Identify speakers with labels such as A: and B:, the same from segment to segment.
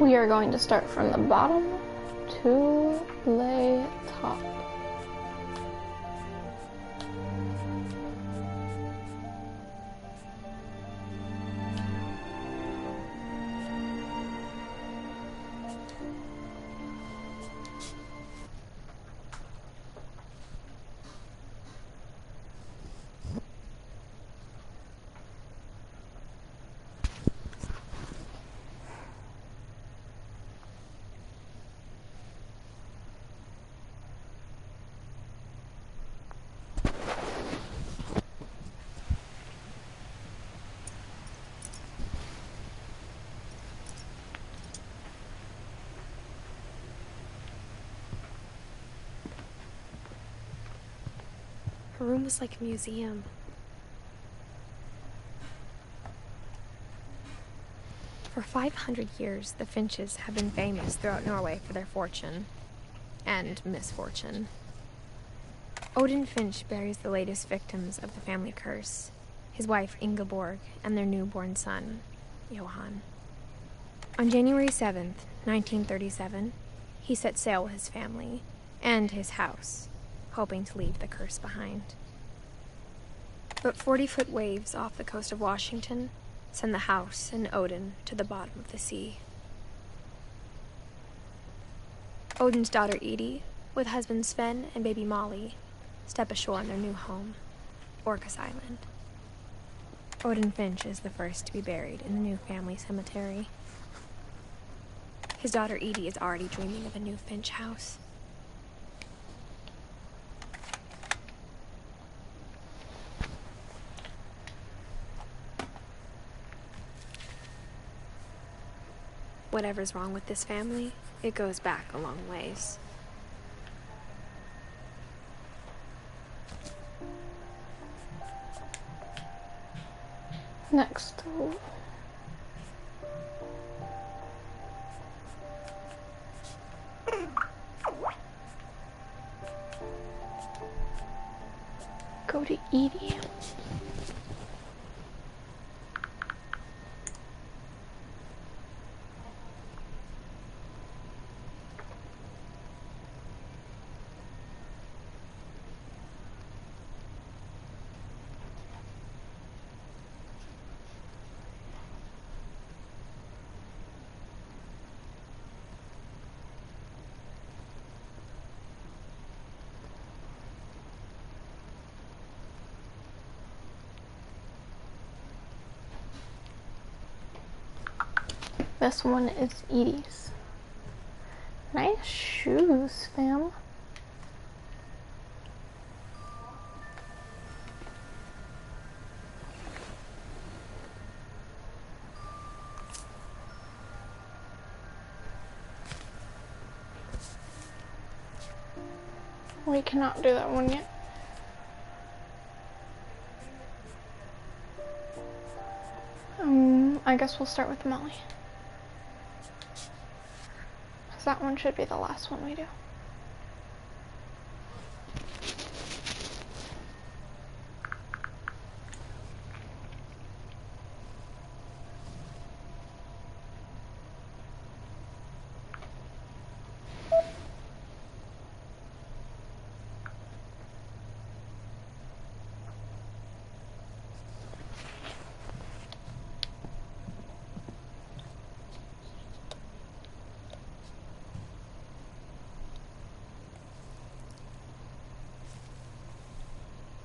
A: We are going to start from the bottom to the top.
B: Her room was like a museum. For 500 years, the Finches have been famous throughout Norway for their fortune and misfortune. Odin Finch buries the latest victims of the family curse, his wife Ingeborg and their newborn son, Johan. On January 7th, 1937, he set sail with his family and his house, hoping to leave the curse behind. But 40-foot waves off the coast of Washington send the house and Odin to the bottom of the sea. Odin's daughter Edie, with husband Sven and baby Molly, step ashore on their new home, Orcas Island. Odin Finch is the first to be buried in the new family cemetery. His daughter Edie is already dreaming of a new Finch house. Whatever's wrong with this family, it goes back a long ways.
A: Next. Go to Edie. This one is Edie's. Nice shoes, fam. We cannot do that one yet. I guess we'll start with Molly. That one should be the last one we do.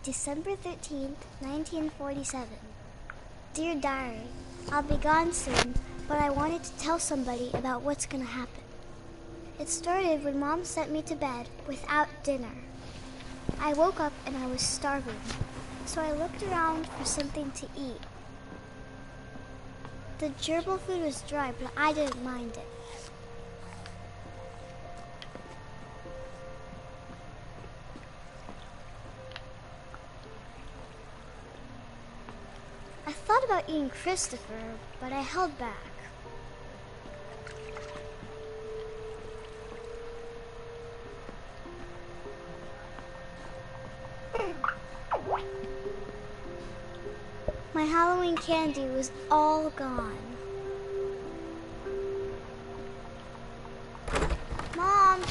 C: December 13th, 1947. Dear Diary, I'll be gone soon, but I wanted to tell somebody about what's gonna happen. It started when Mom sent me to bed without dinner. I woke up and I was starving, so I looked around for something to eat. The gerbil food was dry, but I didn't mind it. I thought about eating Christopher, but I held back. My Halloween candy was all gone.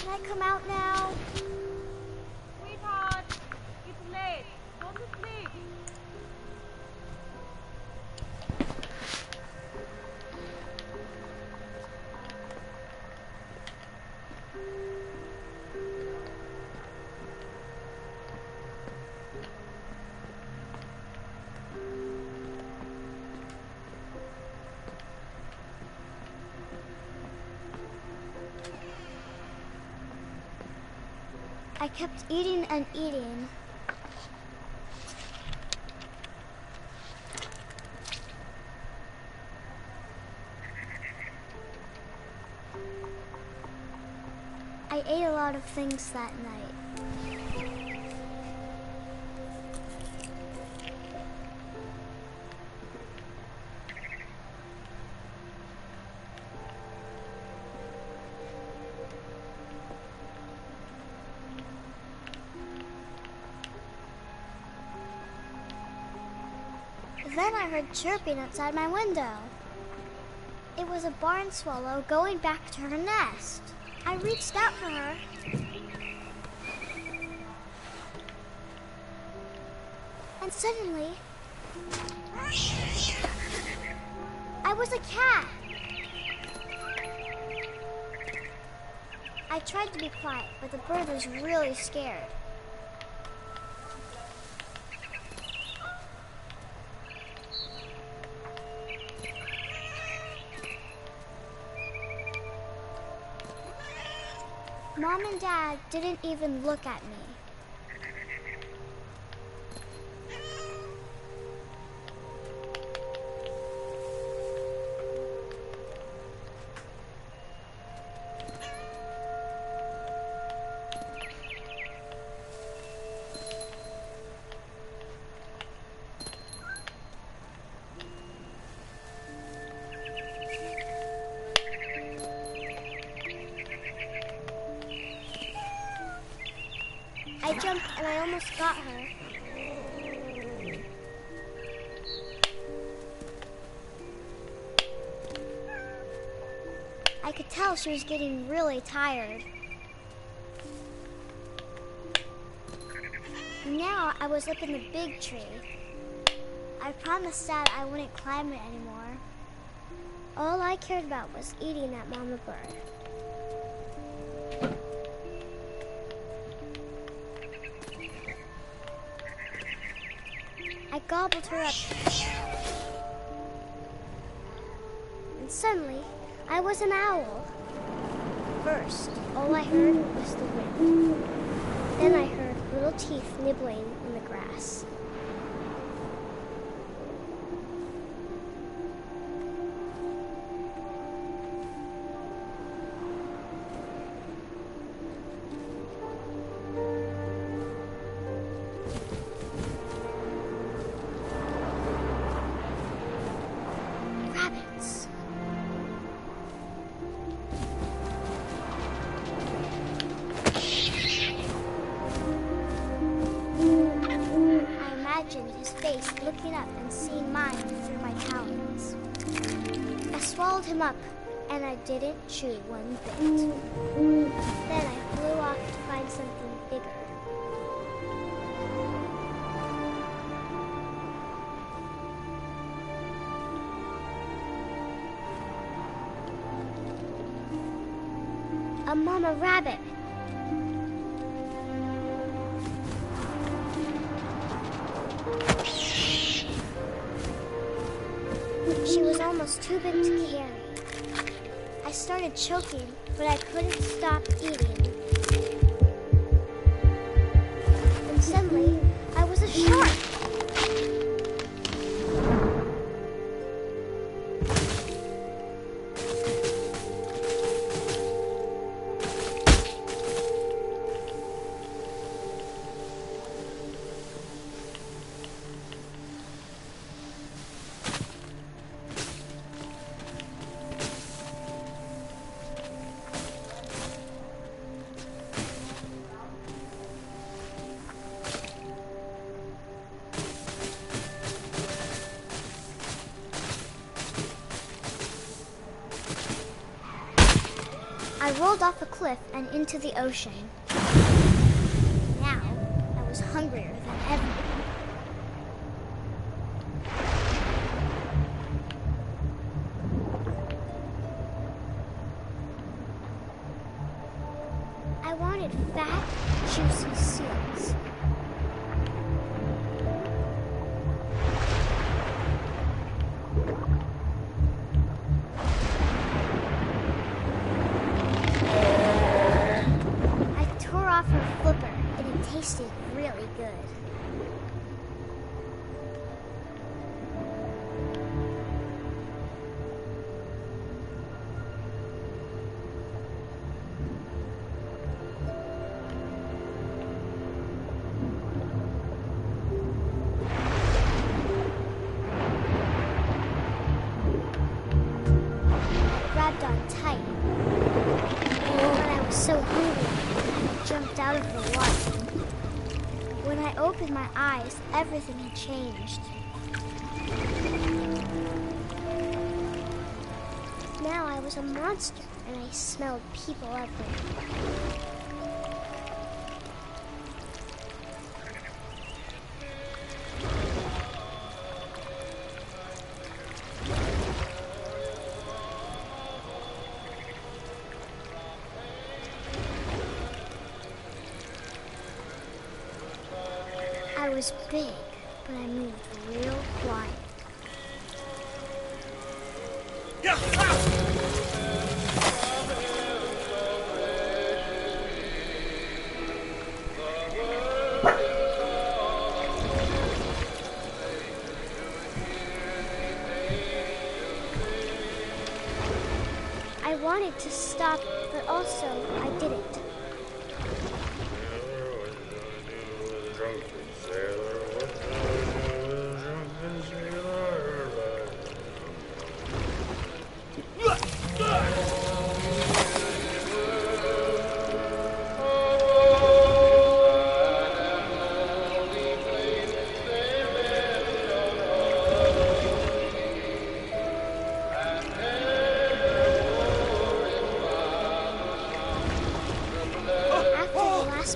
C: Can I come out now?
D: Sweetheart, it's late. Go to sleep.
C: I kept eating and eating. I ate a lot of things that night. Then I heard chirping outside my window. It was a barn swallow going back to her nest. I reached out for her. And suddenly, I was a cat. I tried to be quiet, but the bird was really scared. Mom and Dad didn't even look at me. I jumped and I almost got her. I could tell she was getting really tired. Now I was up in the big tree. I promised Dad I wouldn't climb it anymore. All I cared about was eating that mama bird. I gobbled her up. And suddenly, I was an owl. First, all I heard was the wind. Then I heard little teeth nibbling in the grass. Rabbits. I imagined his face looking up and seeing mine through my talons. I swallowed him up, and I didn't chew one bit. Then I flew off to find something bigger. A mama rabbit. She was almost too big to carry. I started choking, but I couldn't stop eating. And suddenly, I was a shark. I rolled off a cliff and into the ocean. Now, I was hungrier than ever. I wanted fat, juicy seals. Her flipper, and it tasted really good. I grabbed on tight, but I was so hungry. Jumped out of the water. When I opened my eyes, everything had changed. Now I was a monster, and I smelled people everywhere. I was big, but I moved real quiet. I wanted to stop, but also I didn't.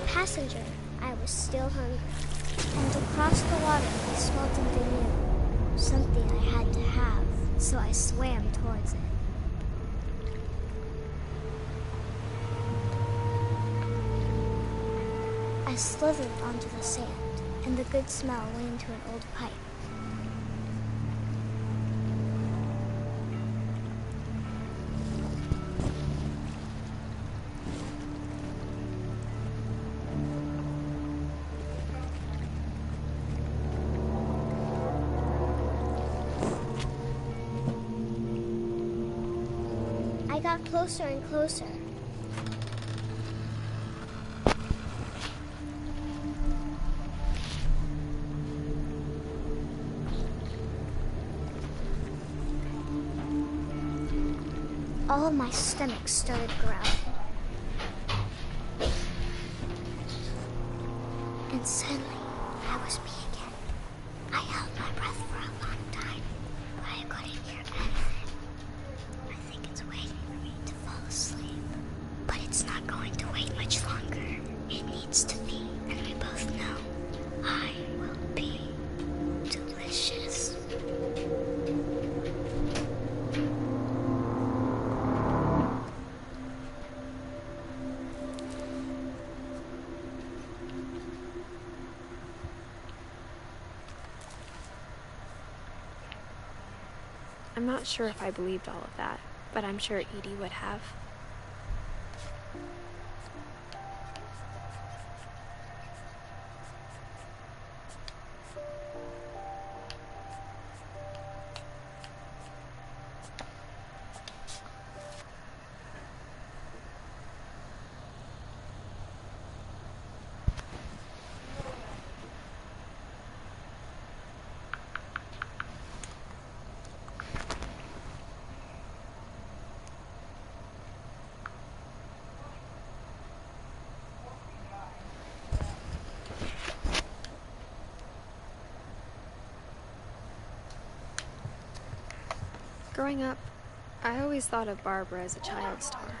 C: Passenger, I was still hungry, and across the water I smelled something new, something I had to have, so I swam towards it. I slithered onto the sand, and the good smell went into an old pipe. I got closer and closer. All of my stomach started growling. And suddenly, I was me again. I held my breath for a long time, but I couldn't hear anything. I think it's waiting for me to fall asleep. But it's not going to wait much longer. It needs to be, and we both know I will be delicious.
B: I'm not sure if I believed all of that, but I'm sure Edie would have. Growing up, I always thought of Barbara as a child star.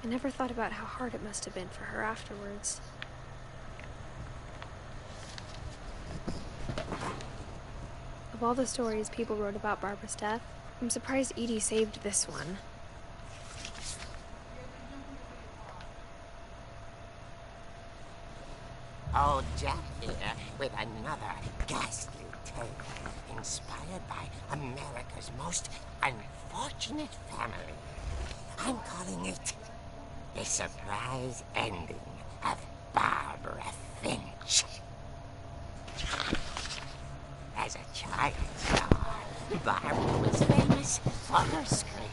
B: I never thought about how hard it must have been for her afterwards. Of all the stories people wrote about Barbara's death, I'm surprised Edie saved this one.
E: Old Jack here with another ghastly tale inspired by America's most unfortunate family. I'm calling it The Surprise Ending of Barbara Finch. As a child star, Barbara was famous for her scream.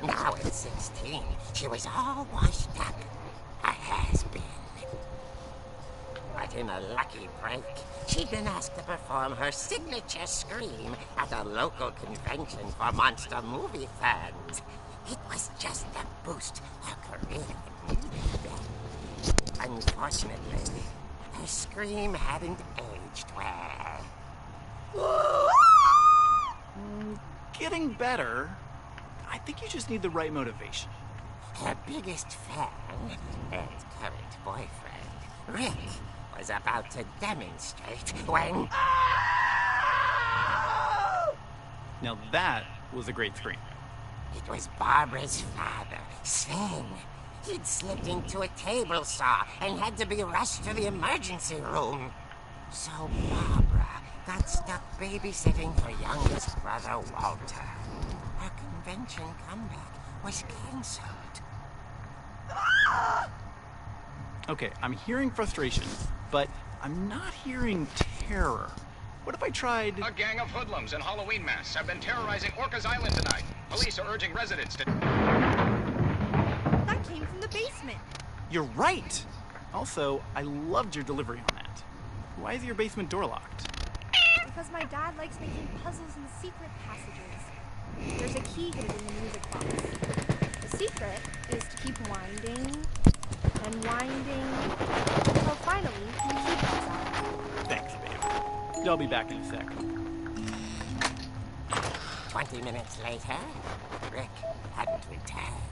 E: Now at 16, she was all washed up. A has-been. But in a lucky break, she'd been asked to perform her signature scream at a local convention for monster movie fans. It was just the boost her career needed. Unfortunately, her scream hadn't aged well.
F: Getting better. I think you just need the right motivation.
E: Her biggest fan and current boyfriend, Rick, was about to demonstrate when...
F: Now that was a great scream.
E: It was Barbara's father, Sven. He'd slipped into a table saw and had to be rushed to the emergency room. So Barbara got stuck babysitting her youngest brother, Walter. Her convention comeback was cancelled.
F: Okay, I'm hearing frustration, but I'm not hearing terror. What if I tried...
G: A gang of hoodlums in Halloween masks have been terrorizing Orcas Island tonight. Police are urging residents to...
D: That came from the basement.
F: You're right! Also, I loved your delivery on that. Why is your basement door locked?
D: Because my dad likes making puzzles in secret passages. There's a key hidden in the music box. The secret is to keep winding and winding until finally the key comes out.
F: Thanks, babe. I'll be back in a sec.
E: 20 minutes later, Rick hadn't returned.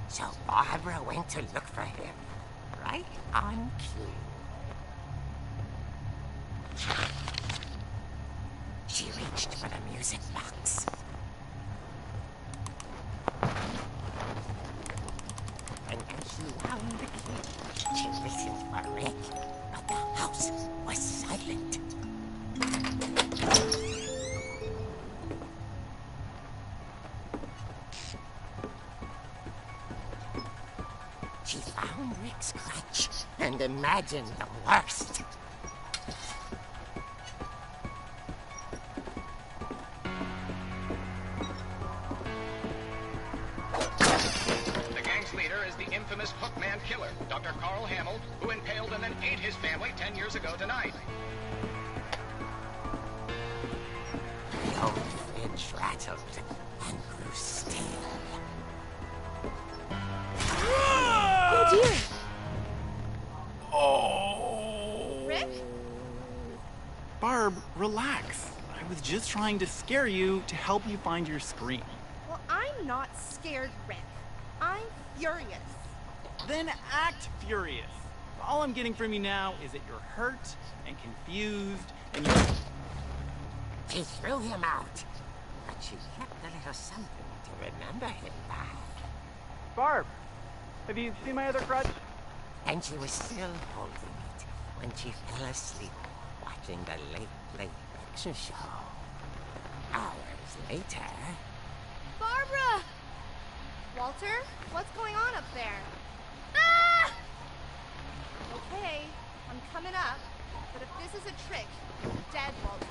E: So Barbara went to look for him, right on cue. She reached for the music box. And as she wound the key, she listened for Rick, but the house was silent. She found Rick's crutch and imagined the worst.
G: The gang's leader is the infamous Hookman killer, Dr. Carl Hamill, who impaled and then ate his family 10 years ago tonight.
E: The old fridge rattled and grew still.
B: Oh dear!
F: Oh!
D: Rick?
F: Barb, relax. I was just trying to scare you to help you find your scream.
D: Well, I'm not scared, Rick. I'm furious.
F: Then act furious. All I'm getting from you now is that you're hurt and confused and you're...
E: She threw him out, but she kept a little something to remember him by.
F: Barb, have you seen my other crutch?
E: And she was still holding it when she fell asleep watching the Late Picture Show. Hours later...
D: Barbara! Walter, what's going on up there? Ah! Okay, I'm coming up, but if this is a trick, you're dead, Walter.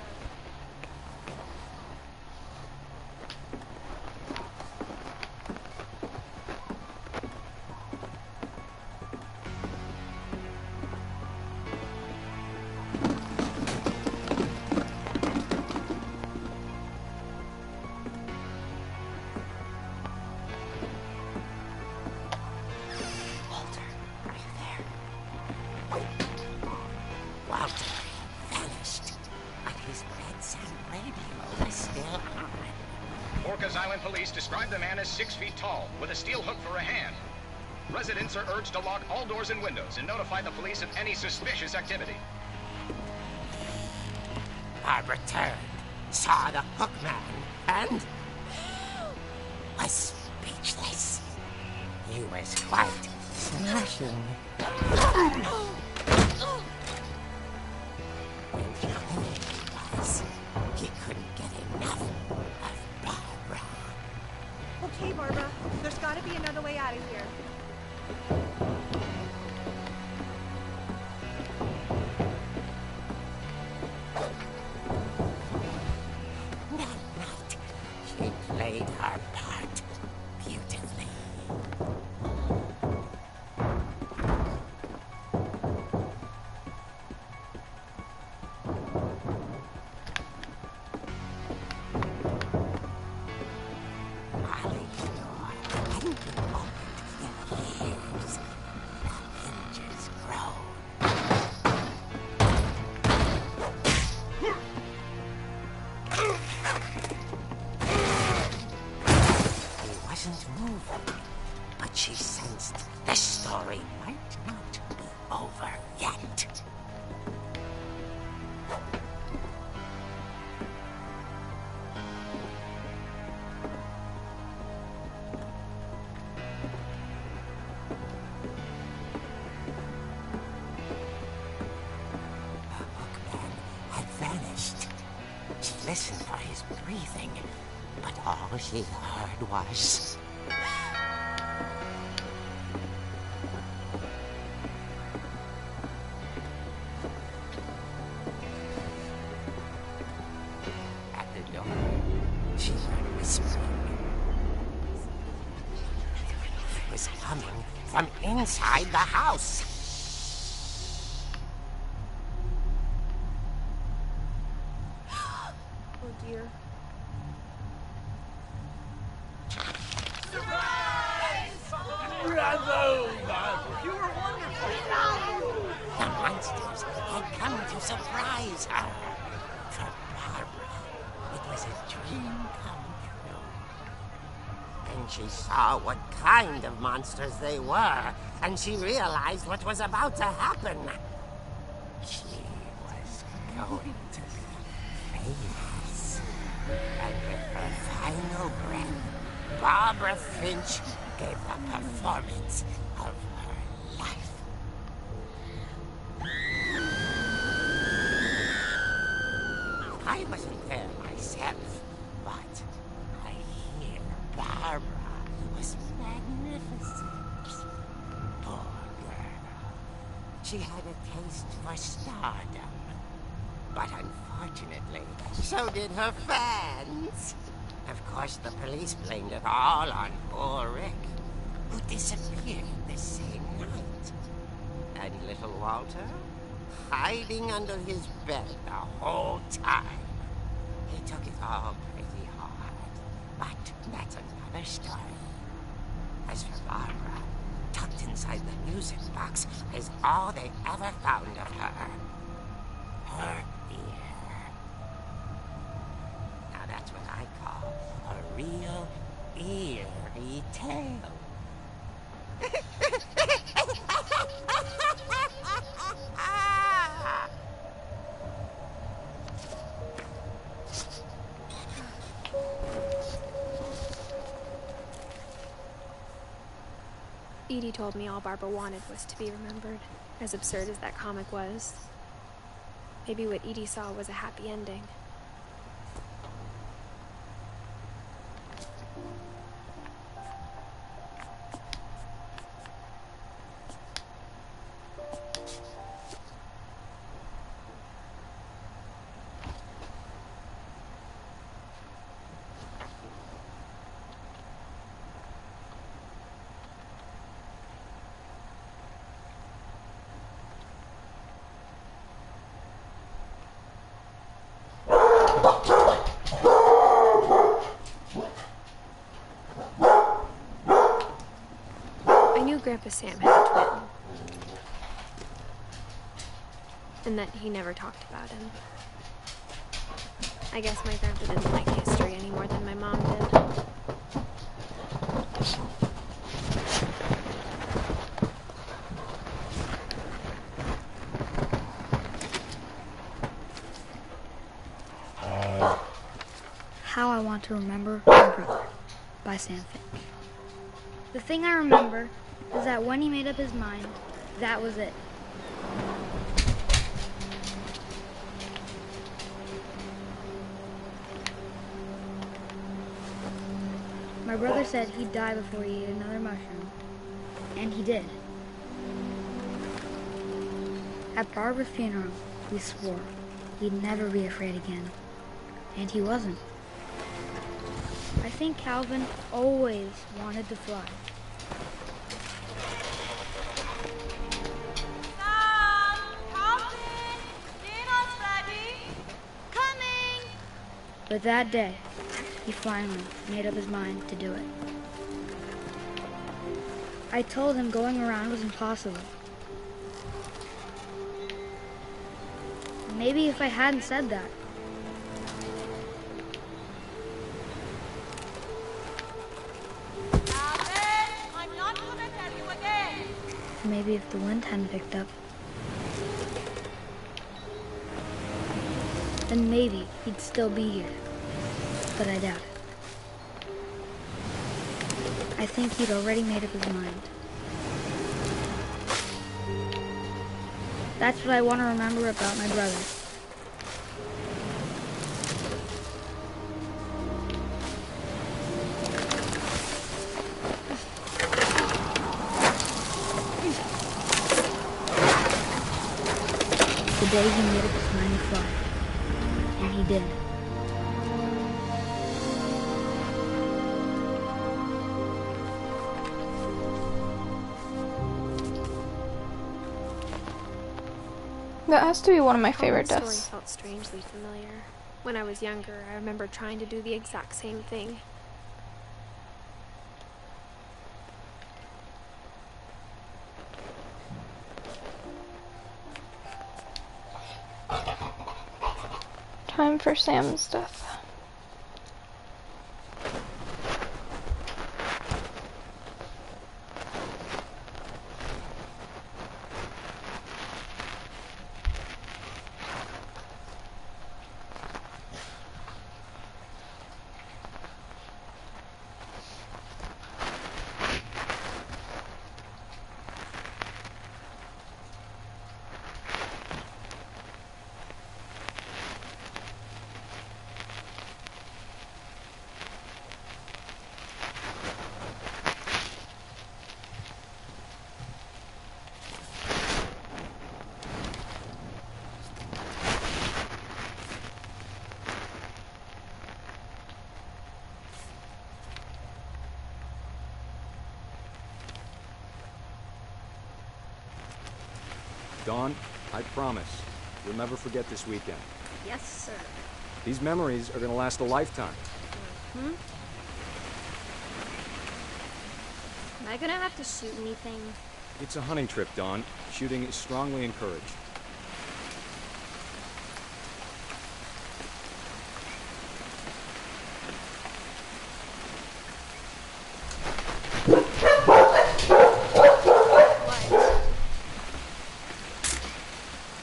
E: Walter vanished, but his red
G: Cleveland police describe the man as 6 feet tall, with a steel hook for a hand. Residents are urged to lock all doors and windows and notify the police of any suspicious activity.
E: Barbara turned, saw the hook man, and was speechless. He was quite smashing. And he was. He couldn't get enough of Barbara.
D: Okay, Barbara. There's gotta be another way out of here.
E: That night, she played her part beautifully. Molly's door hadn't been opened in years. The hinges groaned. He wasn't moving, but she sensed the story might not be over yet. The hookman had vanished. She listened for his breathing, but all she heard was... At the door, she heard whispering. It was coming from inside the house.
D: Oh dear.
E: The monsters had come to surprise her. For Barbara, it was a dream come true. And she saw what kind of monsters they were, and she realized what was about to happen. She was going to be famous. And with her final breath, Barbara Finch gave the performance of her life. I wasn't there myself, but I hear Barbara was magnificent. Poor girl. She had a taste for stardom. But unfortunately, so did her fans. Of course, the police blamed it all on poor Rick, who disappeared the same night. And little Walter, hiding under his bed the whole time. He took it all pretty hard, but that's another story. As for Barbara, tucked inside the music box is all they ever found of her. Her ear. Now that's what I call a real eerie tale.
B: Edie told me all Barbara wanted was to be remembered, as absurd as that comic was. Maybe what Edie saw was a happy ending. Grandpa Sam had a twin. And that he never talked about him. I guess my grandpa didn't like history any more than my mom did.
H: How I Want to Remember My Brother by Sam Finch. The thing I remember is that when he made up his mind, that was it. My brother said he'd die before he ate another mushroom, and he did. At Barbara's funeral, he swore he'd never be afraid again, and he wasn't. I think Calvin always wanted to fly.
C: Calvin, dinner's ready. Coming.
H: But that day, he finally made up his mind to do it. I told him going around was impossible. Maybe if I hadn't said that,
C: I'm not gonna tell you again.
H: maybe if the wind hadn't picked up, then maybe he'd still be here. But I doubt it. I think he'd already made up his mind. That's what I want to remember about my brother. The day he made up his mind to fly. And he did.
A: That has to be one of my favorite
B: Colin's
A: deaths.
B: story felt strangely familiar. When I was younger, I remember trying to do the exact same thing.
A: Time for Sam's death.
I: Dawn, I promise, you'll never forget this weekend.
B: Yes, sir.
I: These memories are gonna last a lifetime.
B: Hmm? Am I gonna have to shoot anything?
I: It's a hunting trip, Dawn. Shooting is strongly encouraged.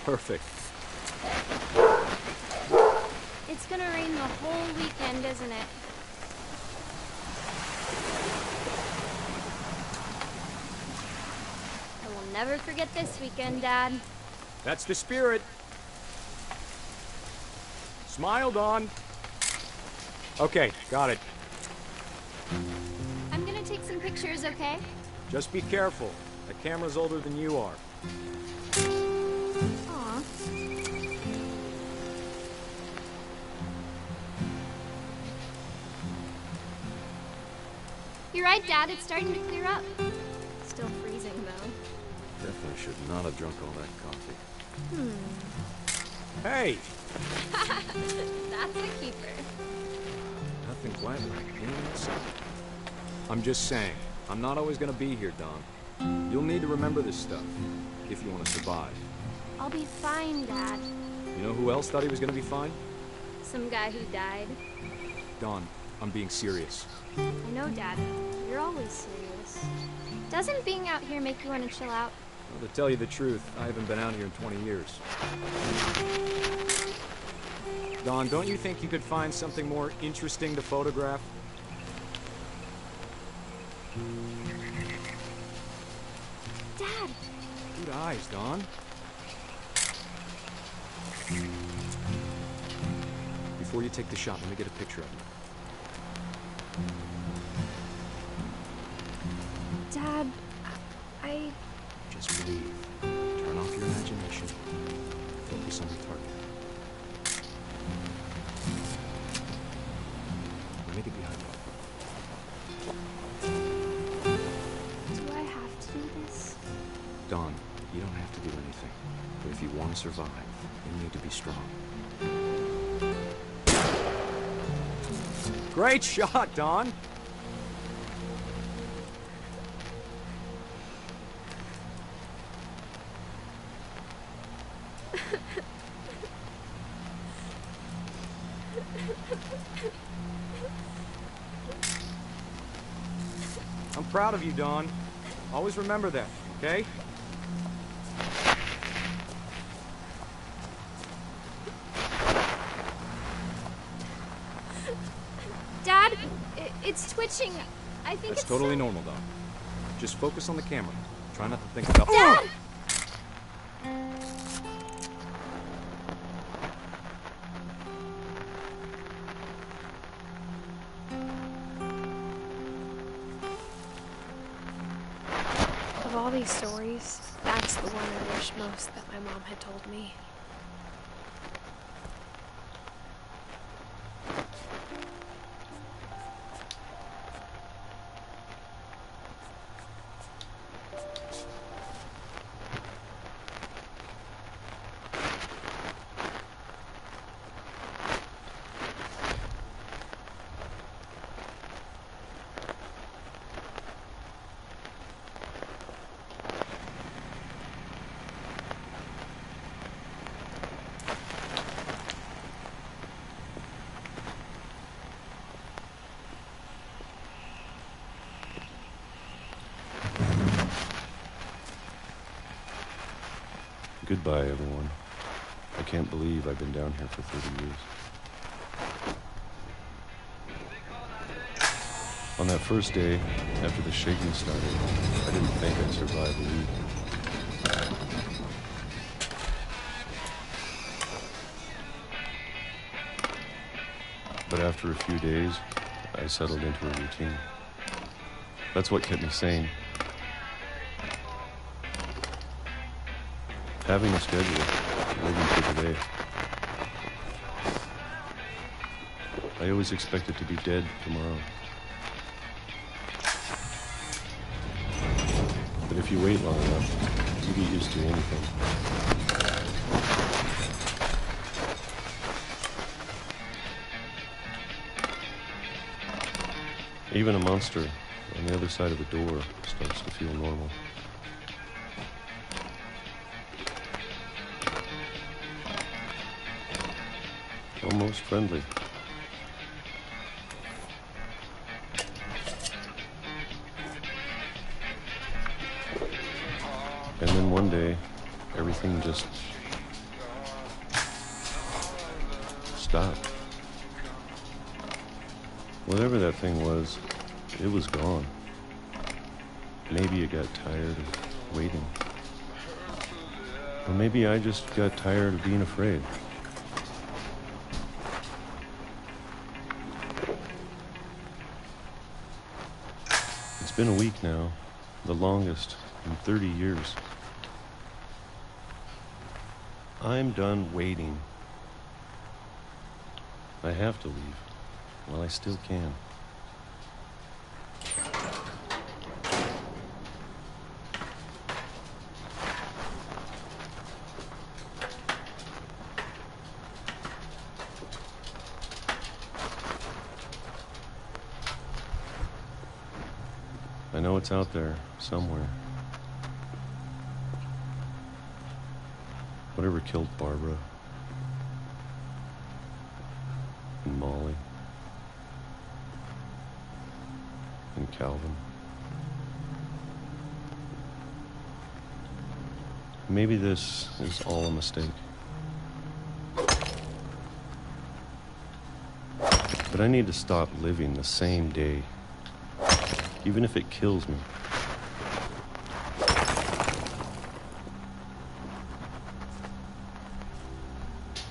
I: Perfect.
B: It's gonna rain the whole weekend, isn't it? I will never forget this weekend, Dad.
I: That's the spirit. Smile, Dawn. Okay, got it.
B: I'm gonna take some pictures, okay?
I: Just be careful. That camera's older than you are.
B: Aw. You're right, Dad. It's starting to clear up. Still freezing, though.
I: Definitely should not have drunk all that coffee. Hey!
B: That's a keeper.
I: Nothing quite like being inside. I'm just saying, I'm not always gonna be here, Dom. You'll need to remember this stuff, if you want to survive.
B: I'll be fine, Dad.
I: You know who else thought he was gonna be fine?
B: Some guy who died.
I: Dawn, I'm being serious.
B: I know, Dad. You're always serious. Doesn't being out here make you want to chill out?
I: Well, to tell you the truth, I haven't been out here in 20 years. Dawn, don't you think you could find something more interesting to photograph?
B: Dad!
I: Good eyes, Dawn. Before you take the shot, let me get a picture of you.
B: Dad, I...
I: Just breathe. Turn off your imagination. Focus on the target. Let me get behind you.
B: Do I have to do this?
I: Dawn, you don't have to do anything. But if you want to survive, you need to be strong. Great shot, Dawn! I'm proud of you, Dawn. Always remember that, okay?
B: Dad, it's twitching. I think
I: That's
B: it's
I: totally normal, Dawn. Just focus on the camera. Try not to think about...
B: Dad! Of all these stories, that's the one I wish most that my mom had told me.
J: Goodbye, everyone. I can't believe I've been down here for 30 years. On that first day, after the shaking started, I didn't think I'd survive a week. But after a few days, I settled into a routine. That's what kept me sane. Having a schedule, living for the day. I always expected to be dead tomorrow. But if you wait long enough, you get used to anything. Even a monster on the other side of the door starts to feel normal. Almost friendly. And then one day, everything just stopped. Whatever that thing was, it was gone. Maybe it got tired of waiting. Or maybe I just got tired of being afraid. It's been a week now, the longest in 30 years. I'm done waiting. I have to leave while I still can. I know it's out there, somewhere. Whatever killed Barbara and Molly and Calvin. Maybe this is all a mistake. But I need to stop living the same day, even if it kills me.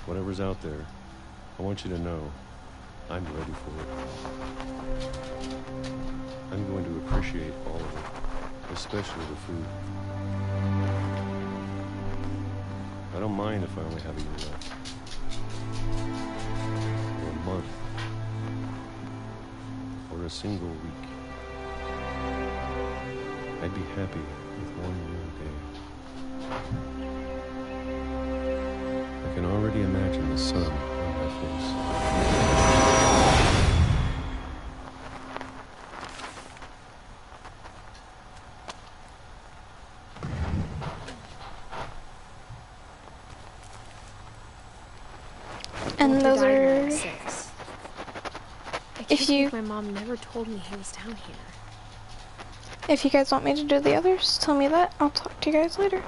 J: Whatever's out there, I want you to know I'm ready for it. I'm going to appreciate all of it, especially the food. I don't mind if I only have a year left. Or a month. Or a single week. I'd be happy with one more day. I can already imagine the sun on my face.
A: And those
B: Walter died when I
A: are...
B: was 6. I can't
A: If you...
B: believe my mom never told me he was down here.
A: If you guys want me to do the others, tell me that. I'll talk to you guys later.